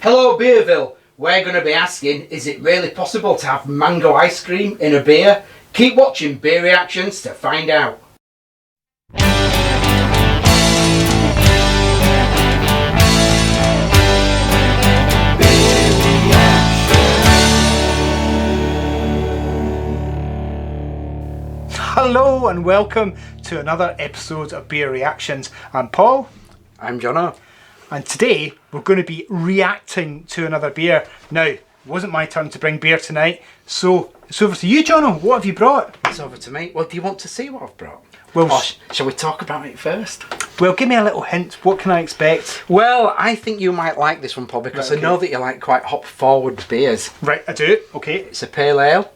Hello Beerville, we're going to be asking, is it really possible to have mango ice cream in a beer? Keep watching Beer Reactions to find out. Hello and welcome to another episode of Beer Reactions. I'm Paul. I'm Jono. And today we're going to be reacting to another beer. Now, it wasn't my turn to bring beer tonight, so it's over to you, Jono. What have you brought? It's over to me. Well, do you want to see what I've brought? Well, or shall we talk about it first? Well, give me a little hint. What can I expect? Well, I think you might like this one, Paul, because Right, I know that you like quite hop-forward beers. Right, I do. Okay. It's a pale ale.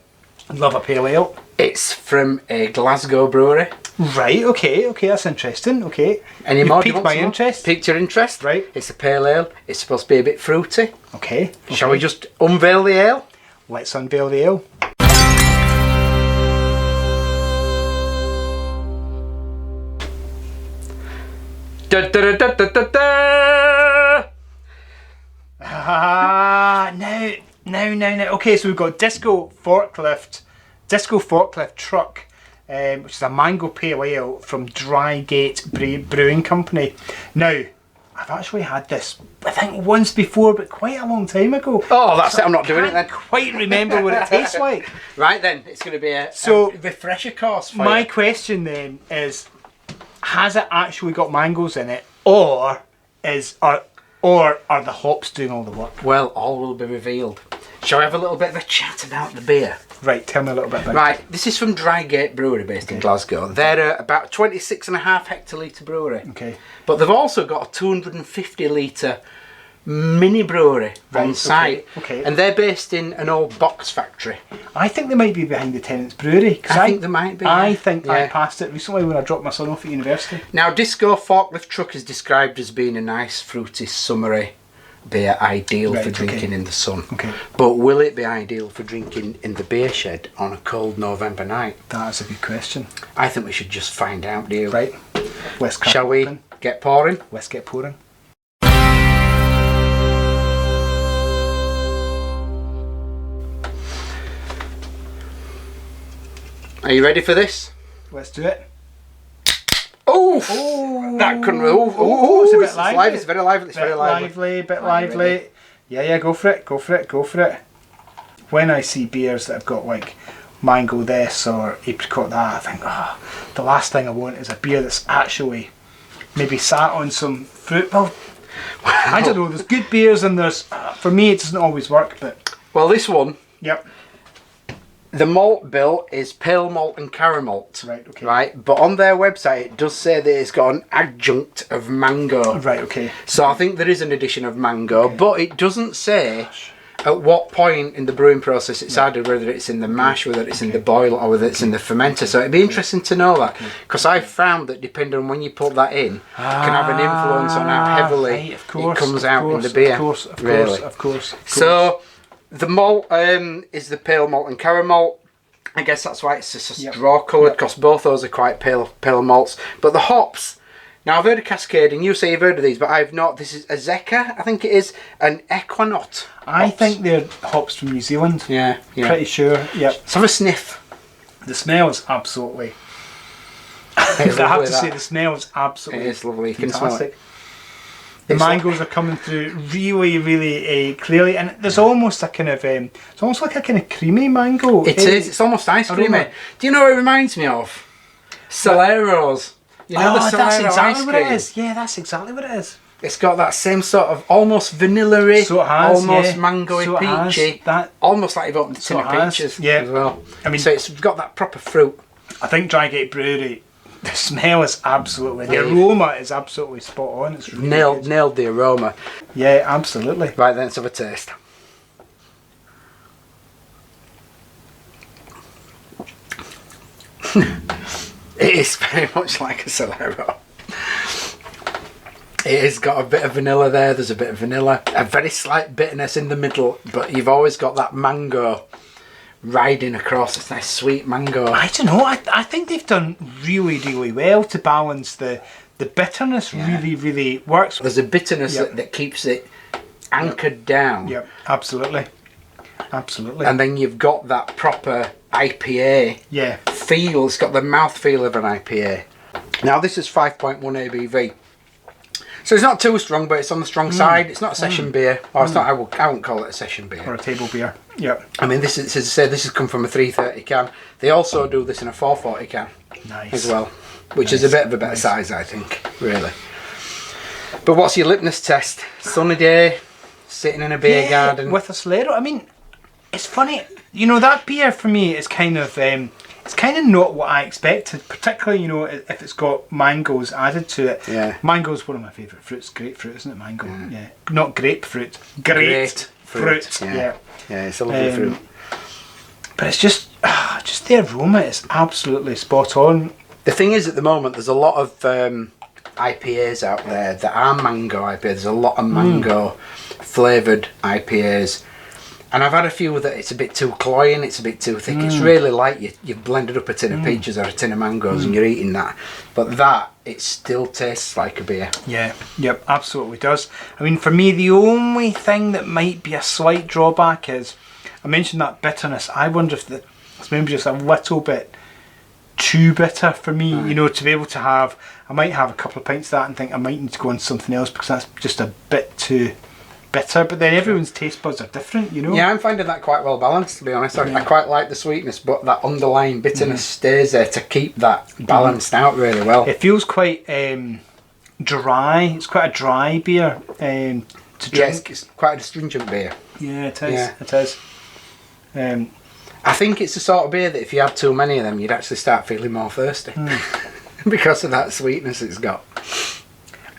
I love a pale ale. It's from a Glasgow brewery. Right, okay, that's interesting. Okay. Any more? Piqued my interest. Piqued your interest? Right. It's a pale ale. It's supposed to be a bit fruity. Okay. Shall we just unveil the ale? Let's unveil the ale. Da, da, da, da, da, da. Now. Okay, so we've got D.I.S.C.O Forklift Truck, which is a mango pale ale from Drygate Brewing Company. Now, I've actually had this, I think, once before, but quite a long time ago. Oh, that's it. I'm not doing it then. Quite remember what it tastes like. Right then, it's going to be a refresher course for my you. question then is, has it actually got mangoes in it, or are the hops doing all the work? Well, all will be revealed. Shall we have a little bit of a chat about the beer? Right, tell me a little bit about it. Right, this is from Drygate Brewery based in Glasgow. They're about 26.5 hectolitre brewery. Okay. But they've also got a 250 litre mini brewery on site. Okay. And they're based in an old box factory. I think they might be behind the Tenants Brewery. I think they might be. I think I Yeah. passed it recently when I dropped my son off at university. Now, D.I.S.C.O Forklift Truck is described as being a nice, fruity, summery beer, ideal for drinking in the sun. Okay. But will it be ideal for drinking in the beer shed on a cold November night? That's a good question. I think we should just find out, do you? Right. Let's crack Shall we open. get pouring? Let's get pouring. Are you ready for this? Let's do it. Oh, that couldn't. Oh, it's a bit lively. It's very lively. It's very lively. Bit lively. Yeah, go for it. When I see beers that have got like mango this or apricot that, I think, the last thing I want is a beer that's actually maybe sat on some fruit. Well, I don't know. There's good beers and there's, for me, it doesn't always work, but. Well, this one. Yep. The malt bill is pale malt and caramel. Right, okay. Right, but on their website it does say that it's got an adjunct of mango. Right, okay. So I think there is an addition of mango, but it doesn't say at what point in the brewing process it's added, whether it's in the mash, whether it's in the boil, or whether it's in the fermenter. So it'd be interesting to know that, because I found that depending on when you put that in, it can have an influence on how heavily it comes out in the beer. Of course. So the malt is the pale malt and caramel. I guess that's why it's just straw coloured, because both those are quite pale malts. But the hops, now I've heard of cascading, you say you've heard of these, but I've not. This is a Zeka, I think it is, an Equinox. I think they're hops from New Zealand. Yeah. Pretty sure, yep. Let's have a sniff. The smell is absolutely... I have to say, the smell is absolutely It is lovely, you can fantastic. smell it. The mangoes are coming through really clearly, and there's almost a kind of it's almost like a kind of creamy mango. It is. It's almost ice creamy. Do you know what it reminds me of? Solero's. You know the Solero that's exactly ice what cream? it is. Yeah, that's exactly what it is. It's got that same sort of almost vanilla-y, So it has, almost yeah. mango-y, So it has. peachy. That- almost like you've opened a tin So of it has, peaches yeah. as well. I mean, so it's got that proper fruit. I think Drygate Brewery, the smell is absolutely, the aroma is absolutely spot on. It's really good. Nailed the aroma. Yeah, absolutely. Right then, let's have a taste. It is very much like a Solero. It has got a bit of vanilla there, there's a bit of vanilla, a very slight bitterness in the middle, but you've always got that mango riding across. It's nice sweet mango. I don't know, I think they've done really well to balance the bitterness. Really works. There's a bitterness that keeps it anchored down. Yep, absolutely. Absolutely. And then you've got that proper IPA feel. It's got the mouth feel of an IPA. Now this is 5.1 ABV. So it's not too strong, but it's on the strong side. It's not a session beer. Or it's not, I wouldn't call it a session beer. Or a table beer. Yep. I mean, this is, as I say, this has come from a 330 can. They also do this in a 440 can as well, which is a bit of a better size, I think, really. But what's your lipness test? Sunny day, sitting in a beer garden. With a Solero. I mean, it's funny. You know, that beer for me is kind of... it's kind of not what I expected, particularly, you know, if it's got mangoes added to it. Yeah. Mango's one of my favourite fruits. Grapefruit, isn't it? Mango. Yeah. Not grapefruit. Grapefruit. Yeah. Yeah, it's a lovely fruit. But it's just the aroma is absolutely spot on. The thing is, at the moment, there's a lot of IPAs out there that are mango IPAs. There's a lot of mango flavoured IPAs. And I've had a few that it's a bit too cloying, it's a bit too thick. It's really like you've blended up a tin of peaches or a tin of mangoes and you're eating that. But that, it still tastes like a beer. Yeah, yep, absolutely does. I mean, for me, the only thing that might be a slight drawback is, I mentioned that bitterness. I wonder if it's maybe just a little bit too bitter for me, you know, to be able to have, I might have a couple of pints of that and think I might need to go on something else because that's just a bit too bitter. But then everyone's taste buds are different, you know. Yeah, I'm finding that quite well balanced, to be honest. I quite like the sweetness, but that underlying bitterness stays there to keep that balanced out really well. It feels quite dry. It's quite a dry beer to drink. It's quite a astringent beer. Yeah, it is. Yeah. It is. I think it's the sort of beer that if you had too many of them, you'd actually start feeling more thirsty because of that sweetness it's got.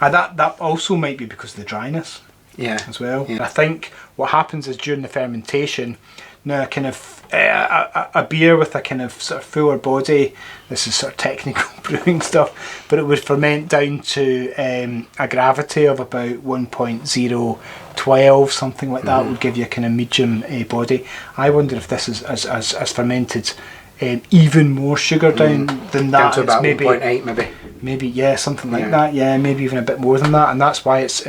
That also might be because of the dryness. Yeah, as well. Yeah. I think what happens is during the fermentation, now a kind of a beer with a kind of sort of fuller body. This is sort of technical brewing stuff, but it would ferment down to a gravity of about 1.012, something like that. Would give you a kind of medium body. I wonder if this is as fermented. Even more sugar down than that. Down to about 1.8 maybe. Maybe, yeah, something like that. Yeah, maybe even a bit more than that, and that's why it's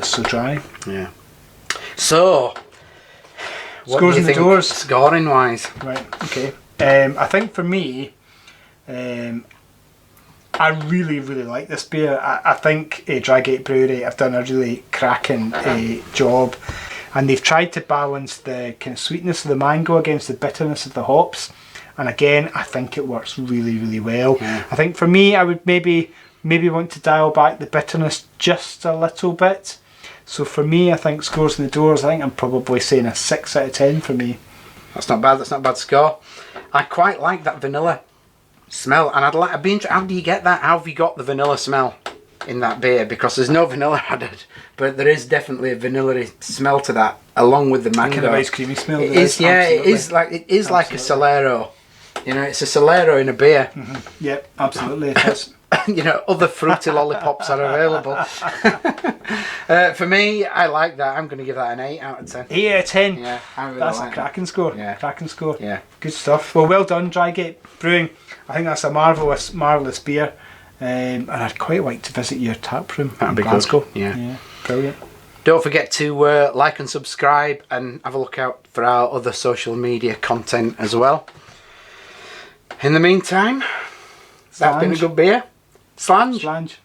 so dry. Yeah. So, what Scores do you in the think doors. scoring wise? Right. Okay. I think for me, I really like this beer. I think Drygate Brewery have done a really cracking job, and they've tried to balance the kind of sweetness of the mango against the bitterness of the hops. And again, I think it works really well. Yeah. I think for me, I would maybe want to dial back the bitterness just a little bit. So for me, I think scores in the doors, I think I'm probably saying a 6 out of 10 for me. That's not bad. That's not a bad score. I quite like that vanilla smell, and I'd be interested. How do you get that? How have you got the vanilla smell in that beer? Because there's no vanilla added, but there is definitely a vanilla smell to that, along with the mango. Kind of ice creamy smell. It is, yeah. Absolutely. It is like a Solero. You know, it's a Solero in a beer. Yep, absolutely it is. You know, other fruity lollipops are available. For me, I like that. I'm going to give that an 8 out of 10. 8 out of 10? Yeah, I really that's like a cracking score. Yeah. Cracking score. Yeah. Good stuff. Well done, Drygate Brewing. I think that's a marvellous beer. And I'd quite like to visit your tap room in Glasgow. Good. Yeah. Brilliant. Don't forget to like and subscribe, and have a look out for our other social media content as well. In the meantime, that's been a good beer. Slange.